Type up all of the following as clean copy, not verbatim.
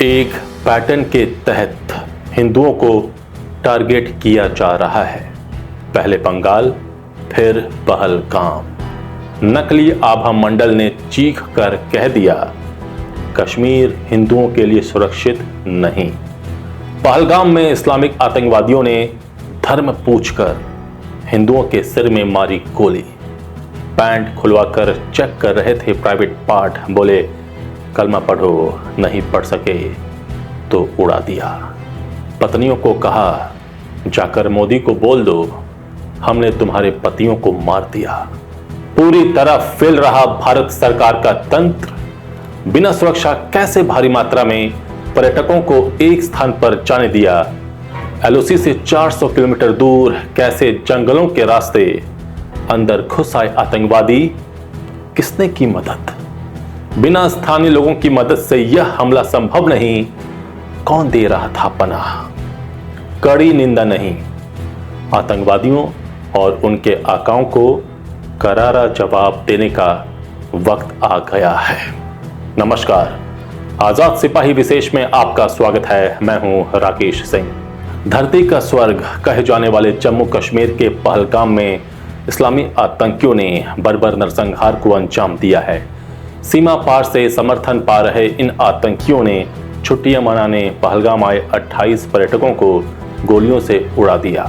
एक पैटर्न के तहत हिंदुओं को टारगेट किया जा रहा है। पहले बंगाल, फिर पहलगाम। नकली आभा मंडल ने चीख कर कह दिया, कश्मीर हिंदुओं के लिए सुरक्षित नहीं। पहलगाम में इस्लामिक आतंकवादियों ने धर्म पूछकर हिंदुओं के सिर में मारी गोली। पैंट खुलवाकर चेक कर रहे थे प्राइवेट पार्ट, बोले कलमा पढ़ो, नहीं पढ़ सके तो उड़ा दिया। पत्नियों को कहा, जाकर मोदी को बोल दो हमने तुम्हारे पतियों को मार दिया। पूरी तरह फैल रहा भारत सरकार का तंत्र। बिना सुरक्षा कैसे भारी मात्रा में पर्यटकों को एक स्थान पर जाने दिया। एलओसी से 400 किलोमीटर दूर कैसे जंगलों के रास्ते अंदर घुस आए आतंकवादी। किसने की मदद? बिना स्थानीय लोगों की मदद से यह हमला संभव नहीं। कौन दे रहा था पनाह? कड़ी निंदा नहीं, आतंकवादियों और उनके आकाओं को करारा जवाब देने का वक्त आ गया है। नमस्कार, आजाद सिपाही विशेष में आपका स्वागत है। मैं हूं राकेश सिंह। धरती का स्वर्ग कहे जाने वाले जम्मू कश्मीर के पहलगाम में इस्लामी आतंकियों ने बर्बर नरसंहार को अंजाम दिया है। सीमा पार से समर्थन पा रहे इन आतंकियों ने छुट्टियां मनाने पहलगाम आए 28 पर्यटकों को गोलियों से उड़ा दिया।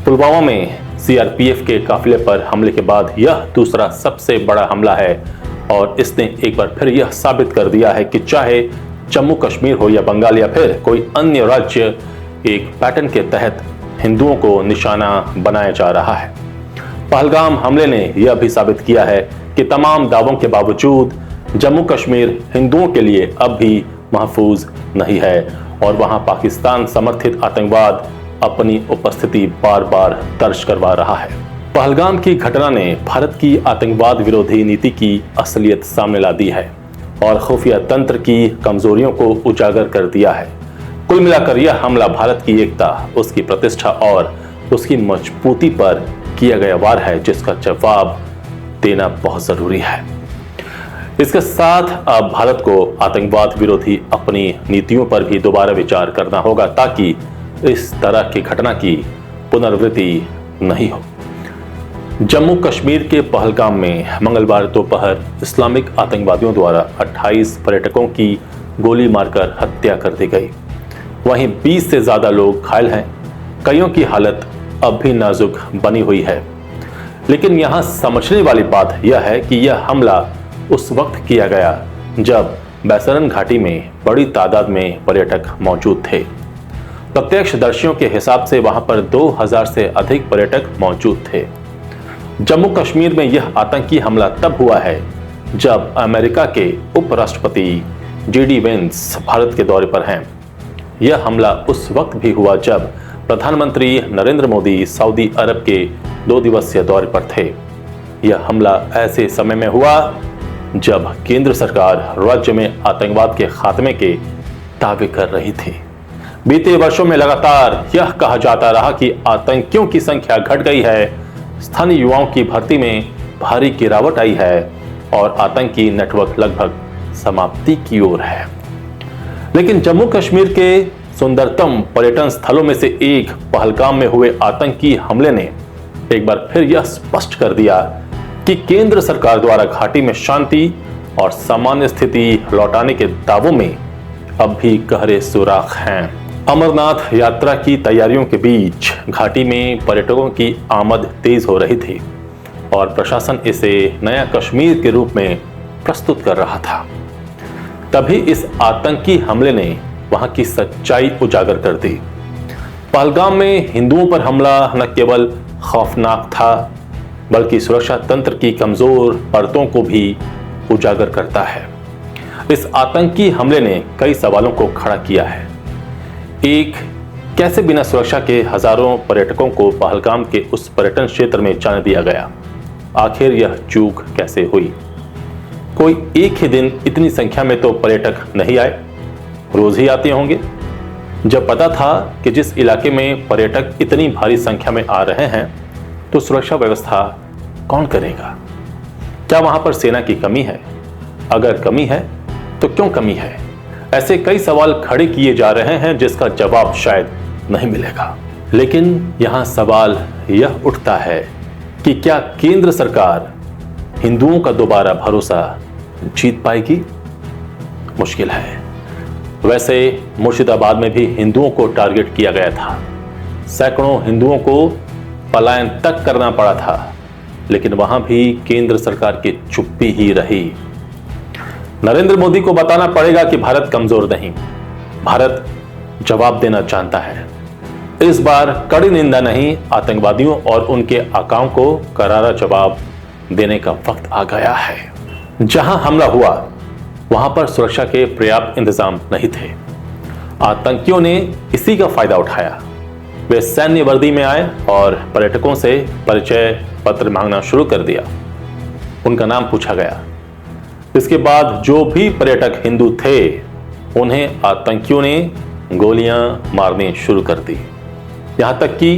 पुलवामा में सीआरपीएफ के काफिले पर हमले के बाद यह दूसरा सबसे बड़ा हमला है और इसने एक बार फिर यह साबित कर दिया है कि चाहे जम्मू कश्मीर हो या बंगाल या फिर कोई अन्य राज्य, एक पैटर्न के तहत हिंदुओं को निशाना बनाया जा रहा है। पहलगाम हमले ने यह भी साबित किया है कि तमाम दावों के बावजूद जम्मू कश्मीर हिंदुओं के लिए अब भी महफूज नहीं है और वहां पाकिस्तान समर्थित आतंकवाद अपनी उपस्थिति बार बार दर्ज करवा रहा है। पहलगाम की घटना ने भारत की आतंकवाद विरोधी नीति की असलियत सामने ला दी है और खुफिया तंत्र की कमजोरियों को उजागर कर दिया है। कुल मिलाकर यह हमला भारत की एकता, उसकी प्रतिष्ठा और उसकी मजबूती पर किया गया वार है, जिसका जवाब देना बहुत जरूरी है। इसके साथ अब भारत को आतंकवाद विरोधी अपनी नीतियों पर भी दोबारा विचार करना होगा ताकि इस तरह की घटना की पुनरावृत्ति नहीं हो। जम्मू कश्मीर के पहलगाम में मंगलवार दोपहर इस्लामिक आतंकवादियों द्वारा 28 पर्यटकों की गोली मारकर हत्या कर दी गई। वहीं 20 से ज्यादा लोग घायल हैं। कईयों की हालत अब भी नाजुक बनी हुई है। लेकिन यहां समझने वाली बात यह है कि यह हमला उस वक्त किया गया जब बैसरन घाटी में बड़ी तादाद में पर्यटक मौजूद थे। प्रत्यक्षदर्शियों के हिसाब से वहां पर 2000 से अधिक पर्यटक मौजूद थे। जम्मू कश्मीर में यह आतंकी हमला तब हुआ है जब अमेरिका के उपराष्ट्रपति JD वेंस भारत के दौरे पर हैं। यह हमला उस वक्त भी हुआ जब प्रधानमंत्री नरेंद्र मोदी सऊदी अरब के 2 दिवसीय दौरे पर थे। यह हमला ऐसे समय में हुआ जब केंद्र सरकार राज्य में आतंकवाद के खात्मे के दावे कर रही थी। बीते वर्षों में लगातार यह कहा जाता रहा कि आतंकियों की संख्या घट गई है, स्थानीय युवाओं की भर्ती में भारी गिरावट आई है और आतंकी नेटवर्क लगभग समाप्ति की ओर है। लेकिन जम्मू कश्मीर के सुंदरतम पर्यटन स्थलों में से एक पहलगाम में हुए आतंकी हमले ने एक बार फिर यह स्पष्ट कर दिया कि केंद्र सरकार द्वारा घाटी में शांति और सामान्य स्थिति लौटाने के दावों में अब भी गहरे सुराख हैं। अमरनाथ यात्रा की तैयारियों के बीच घाटी में पर्यटकों की आमद तेज हो रही थी और प्रशासन इसे नया कश्मीर के रूप में प्रस्तुत कर रहा था। तभी इस आतंकी हमले ने वहां की सच्चाई उजागर कर दी। पहलगाम में हिंदुओं पर हमला न केवल खौफनाक था बल्कि सुरक्षा तंत्र की कमजोर परतों को भी उजागर करता है। इस आतंकी हमले ने कई सवालों को खड़ा किया है। एक, कैसे बिना सुरक्षा के हजारों पर्यटकों को पहलगाम के उस पर्यटन क्षेत्र में जाने दिया गया? आखिर यह चूक कैसे हुई? कोई एक ही दिन इतनी संख्या में तो पर्यटक नहीं आए, रोज ही आते होंगे। जब पता था कि जिस इलाके में पर्यटक इतनी भारी संख्या में आ रहे हैं तो सुरक्षा व्यवस्था कौन करेगा? क्या वहां पर सेना की कमी है? अगर कमी है तो क्यों कमी है? ऐसे कई सवाल खड़े किए जा रहे हैं जिसका जवाब शायद नहीं मिलेगा। लेकिन यहां सवाल यह उठता है कि क्या केंद्र सरकार हिंदुओं का दोबारा भरोसा जीत पाएगी? मुश्किल है। वैसे मुर्शिदाबाद में भी हिंदुओं को टारगेट किया गया था, सैकड़ों हिंदुओं को पलायन तक करना पड़ा था, लेकिन वहां भी केंद्र सरकार की चुप्पी ही रही। नरेंद्र मोदी को बताना पड़ेगा कि भारत कमजोर नहीं, भारत जवाब देना जानता है। इस बार कड़ी निंदा नहीं, आतंकवादियों और उनके आकाओं को करारा जवाब देने का वक्त आ गया है। जहां हमला हुआ वहां पर सुरक्षा के पर्याप्त इंतजाम नहीं थे। आतंकियों ने इसी का फायदा उठाया। वे सैन्य वर्दी में आए और पर्यटकों से परिचय पत्र मांगना शुरू कर दिया। उनका नाम पूछा गया। इसके बाद जो भी पर्यटक हिंदू थे उन्हें आतंकियों ने गोलियां मारनी शुरू कर दी। यहां तक कि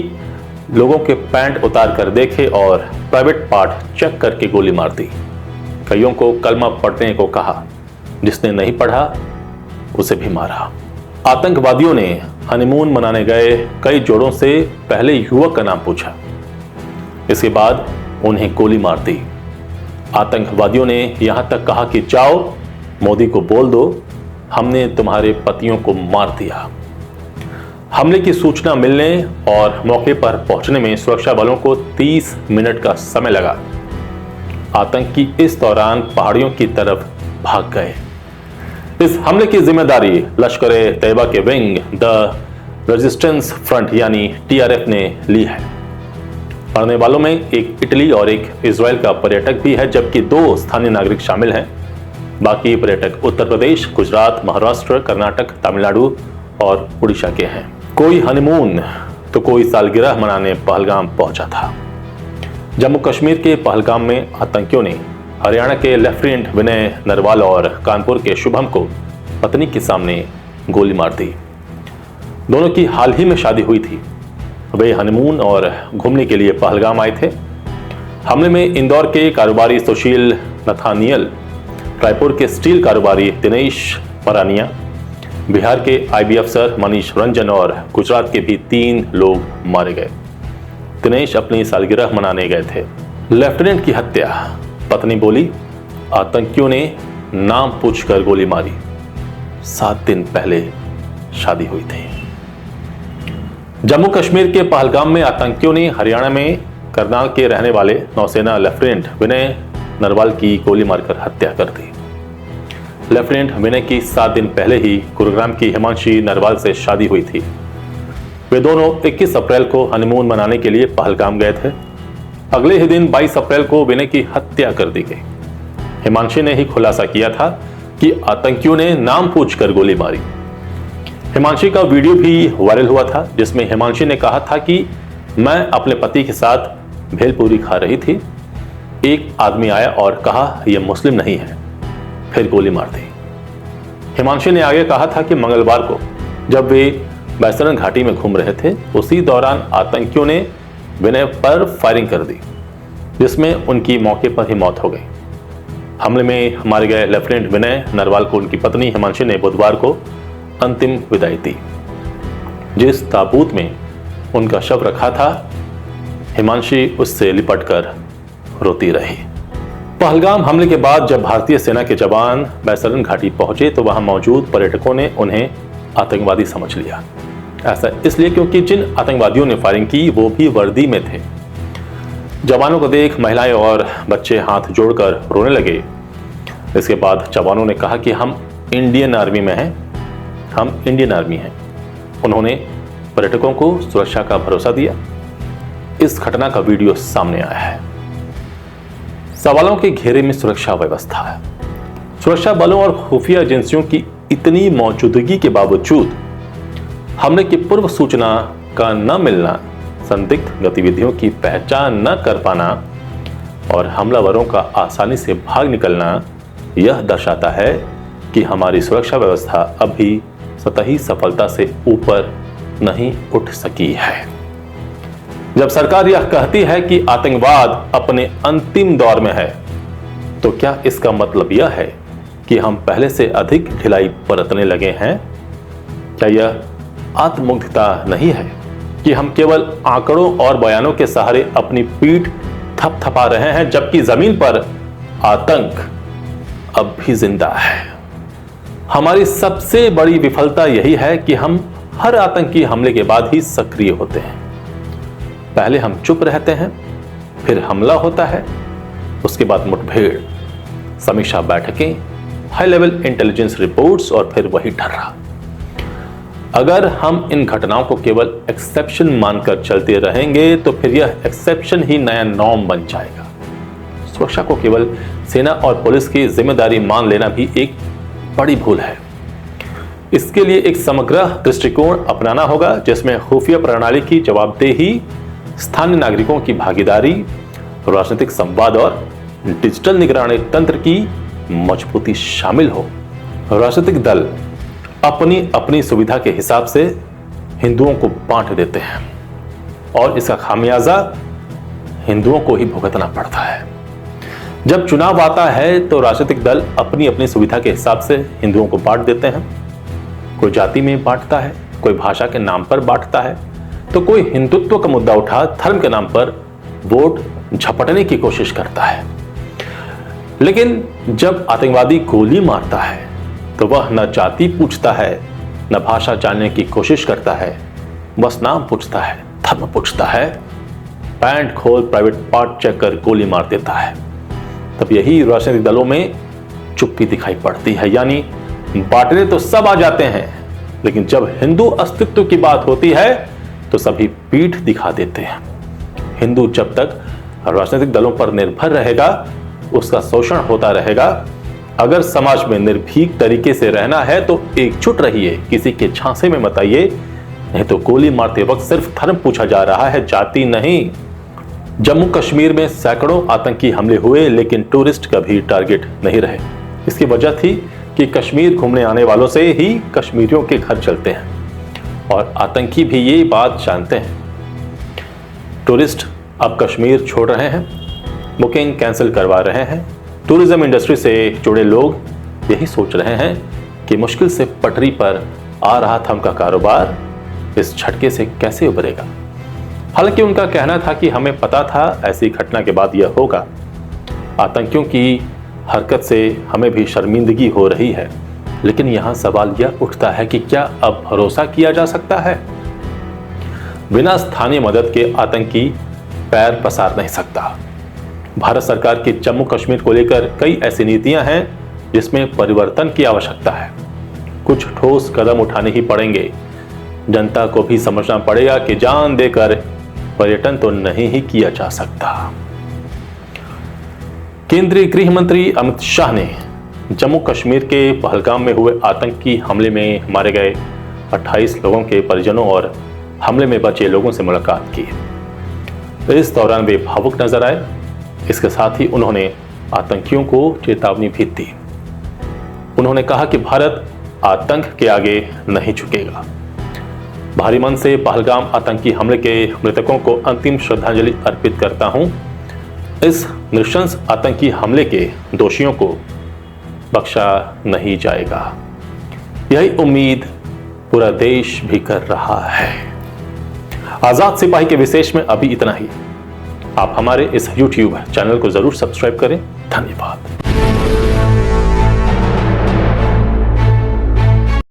लोगों के पैंट उतार कर देखे और प्राइवेट पार्ट चेक करके गोली मार दी। कईयों को कलमा पढ़ने को कहा, जिसने नहीं पढ़ा उसे भी मारा। आतंकवादियों ने हनीमून मनाने गए कई जोड़ों से पहले युवक का नाम पूछा, इसके बाद उन्हें गोली मार दी। आतंकवादियों ने यहां तक कहा कि जाओ मोदी को बोल दो हमने तुम्हारे पतियों को मार दिया। हमले की सूचना मिलने और मौके पर पहुंचने में सुरक्षा बलों को 30 मिनट का समय लगा। आतंकी इस दौरान पहाड़ियों की तरफ भाग गए। इस हमले की जिम्मेदारी लश्कर-ए-तैयबा के विंग द रेजिस्टेंस फ्रंट यानी TRF ने ली है। मरने वालों में एक इटली और एक इजराइल का पर्यटक भी है, जबकि 2 स्थानीय नागरिक शामिल हैं। बाकी पर्यटक उत्तर प्रदेश, गुजरात, महाराष्ट्र, कर्नाटक, तमिलनाडु और उड़ीसा के हैं। कोई हनीमून तो कोई सालगिरह मनाने पहलगाम पहुंचा था। जम्मू कश्मीर के पहलगाम में आतंकियों ने हरियाणा के लेफ्टिनेंट विनय नरवाल और कानपुर के शुभम को पत्नी के सामने गोली मार दी। दोनों की हाल ही में शादी हुई थी। वे हनीमून और घूमने के लिए पहलगाम आए थे। हमले में इंदौर के कारोबारी सुशील नथानियल, रायपुर के स्टील कारोबारी दिनेश मरानिया, बिहार के IB अफसर मनीष रंजन और गुजरात के भी 3 लोग मारे गए। दिनेश अपनी सालगिरह मनाने गए थे। लेफ्टिनेंट की हत्या, पत्नी बोली आतंकियों ने नाम पूछकर गोली मारी, 7 दिन पहले शादी हुई थी। जम्मू कश्मीर के पहलगाम में आतंकियों ने हरियाणा में करनाल के रहने वाले नौसेना लेफ्टिनेंट विनय नरवाल की गोली मारकर हत्या कर दी। लेफ्टिनेंट विनय की 7 दिन पहले ही गुरुग्राम की हिमांशी नरवाल से शादी हुई थी। वे दोनों 21 अप्रैल को हनीमून मनाने के लिए पहलगाम गए थे। अगले ही दिन 22 अप्रैल को विनय की हत्या कर दी गई। हिमांशी ने ही खुलासा किया था कि आतंकियों ने नाम पूछकर गोली मारी। हिमांशी का वीडियो भी वायरल हुआ था, जिसमें हिमांशी ने कहा था कि मैं अपने पति के साथ भेलपूरी खा रही थी, एक आदमी आया और कहा यह मुस्लिम नहीं है, फिर गोली मार दी। हिमांशी ने आगे कहा था कि मंगलवार को जब वे बैसरन घाटी में घूम रहे थे, उसी दौरान आतंकियों ने विनय पर फायरिंग कर दी, जिसमें उनकी मौके पर ही मौत हो गई। हमले में मारे गए लेफ्टिनेंट विनय नरवाल को उनकी पत्नी हिमांशी ने बुधवार को अंतिम विदाई दी। जिस ताबूत में उनका शव रखा था, हिमांशी उससे लिपटकर रोती रही। पहलगाम हमले के बाद जब भारतीय सेना के जवान बैसरन घाटी पहुंचे तो वहां मौजूद पर्यटकों ने उन्हें आतंकवादी समझ लिया। ऐसा इसलिए क्योंकि जिन आतंकवादियों ने फायरिंग की वो भी वर्दी में थे। जवानों को देख महिलाएं और बच्चे हाथ जोड़कर रोने लगे। इसके बाद जवानों ने कहा कि हम इंडियन आर्मी में हैं, हम इंडियन आर्मी हैं। उन्होंने पर्यटकों को सुरक्षा का भरोसा दिया। इस घटना का वीडियो सामने आया है। सवालों के घेरे में सुरक्षा व्यवस्था है। सुरक्षा बलों और खुफिया एजेंसियों की इतनी मौजूदगी के बावजूद हमले की पूर्व सूचना का न मिलना, संदिग्ध गतिविधियों की पहचान न कर पाना और हमलावरों का आसानी से भाग निकलना यह दर्शाता है कि हमारी सुरक्षा व्यवस्था अभी सतही सफलता से ऊपर नहीं उठ सकी है। जब सरकार यह कहती है कि आतंकवाद अपने अंतिम दौर में है, तो क्या इसका मतलब यह है कि हम पहले से अधिक ढिलाई बरतने लगे हैं? क्या यह आत्ममुग्धता नहीं है कि हम केवल आंकड़ों और बयानों के सहारे अपनी पीठ थपथपा रहे हैं, जबकि जमीन पर आतंक अब भी जिंदा है? हमारी सबसे बड़ी विफलता यही है कि हम हर आतंकी हमले के बाद ही सक्रिय होते हैं। पहले हम चुप रहते हैं, फिर हमला होता है, उसके बाद मुठभेड़, समीक्षा बैठकें, हाई लेवल इंटेलिजेंस रिपोर्ट्स और फिर वही ठर्रा। अगर हम इन घटनाओं को केवल एक्सेप्शन मानकर चलते रहेंगे तो फिर यह एक्सेप्शन ही नया नॉर्म बन जाएगा। सुरक्षा को केवल सेना और पुलिस की जिम्मेदारी मान लेना भी एक बड़ी भूल है। इसके लिए एक समग्र दृष्टिकोण अपनाना होगा, जिसमें खुफिया प्रणाली की जवाबदेही, स्थानीय नागरिकों की भागीदारी, राजनीतिक संवाद और डिजिटल निगरानी तंत्र की मजबूती शामिल हो। राजनीतिक दल अपनी अपनी सुविधा के हिसाब से हिंदुओं को बांट देते हैं और इसका खामियाजा हिंदुओं को ही भुगतना पड़ता है। जब चुनाव आता है तो राजनीतिक दल अपनी अपनी सुविधा के हिसाब से हिंदुओं को बांट देते हैं। कोई जाति में बांटता है, कोई भाषा के नाम पर बांटता है, तो कोई हिंदुत्व का मुद्दा उठा धर्म के नाम पर वोट झपटने की कोशिश करता है। लेकिन जब आतंकवादी गोली मारता है तो वह न जाति पूछता है, न भाषा जानने की कोशिश करता है, बस नाम पूछता है, धर्म पूछता है, पैंट खोल प्राइवेट पार्ट चेक कर गोली मार देता है। तब यही राजनीतिक दलों में चुप्पी दिखाई पड़ती है। यानी बांटने तो सब आ जाते हैं, लेकिन जब हिंदू अस्तित्व की बात होती है तो सभी पीठ दिखा देते हैं। हिंदू जब तक राजनीतिक दलों पर निर्भर रहेगा, उसका शोषण होता रहेगा। अगर समाज में निर्भीक तरीके से रहना है तो एकजुट रहिए, किसी के झांसे में मत आइए, नहीं तो गोली मारते वक्त सिर्फ धर्म पूछा जा रहा है, जाति नहीं। जम्मू कश्मीर में सैकड़ों आतंकी हमले हुए, लेकिन टूरिस्ट कभी टारगेट नहीं रहे। इसकी वजह थी कि कश्मीर घूमने आने वालों से ही कश्मीरियों के घर चलते हैं और आतंकी भी ये बात जानते हैं। टूरिस्ट अब कश्मीर छोड़ रहे हैं, बुकिंग कैंसिल करवा रहे हैं। टूरिज्म इंडस्ट्री से जुड़े लोग यही सोच रहे हैं कि मुश्किल से पटरी पर आ रहा था उनका कारोबार, इस झटके से कैसे उभरेगा। हालांकि उनका कहना था कि हमें पता था ऐसी घटना के बाद यह होगा। आतंकियों की हरकत से हमें भी शर्मिंदगी हो रही है, लेकिन यहां सवाल यह उठता है कि क्या अब भरोसा किया जा सकता है? बिना स्थानीय मदद के आतंकी पैर पसार नहीं सकता। भारत सरकार की जम्मू कश्मीर को लेकर कई ऐसी नीतियां हैं जिसमें परिवर्तन की आवश्यकता है। कुछ ठोस कदम उठाने ही पड़ेंगे। जनता को भी समझना पड़ेगा कि जान देकर पर्यटन तो नहीं ही किया जा सकता। केंद्रीय गृह मंत्री अमित शाह ने जम्मू कश्मीर के पहलगाम में हुए आतंकी हमले में मारे गए 28 लोगों के परिजनों और हमले में बचे लोगों से मुलाकात की। इस दौरान वे भावुक नजर आए। इसके साथ ही उन्होंने आतंकियों को चेतावनी भी दी। उन्होंने कहा कि भारत आतंक के आगे नहीं झुकेगा। भारी मन से पहलगाम आतंकी हमले के मृतकों को अंतिम श्रद्धांजलि अर्पित करता हूं। इस नृशंस आतंकी हमले के दोषियों को बख्शा नहीं जाएगा। यही उम्मीद पूरा देश भी कर रहा है। आजाद सिपाही के विशेष में अभी इतना ही। आप हमारे इस YouTube चैनल को जरूर सब्सक्राइब करें। धन्यवाद।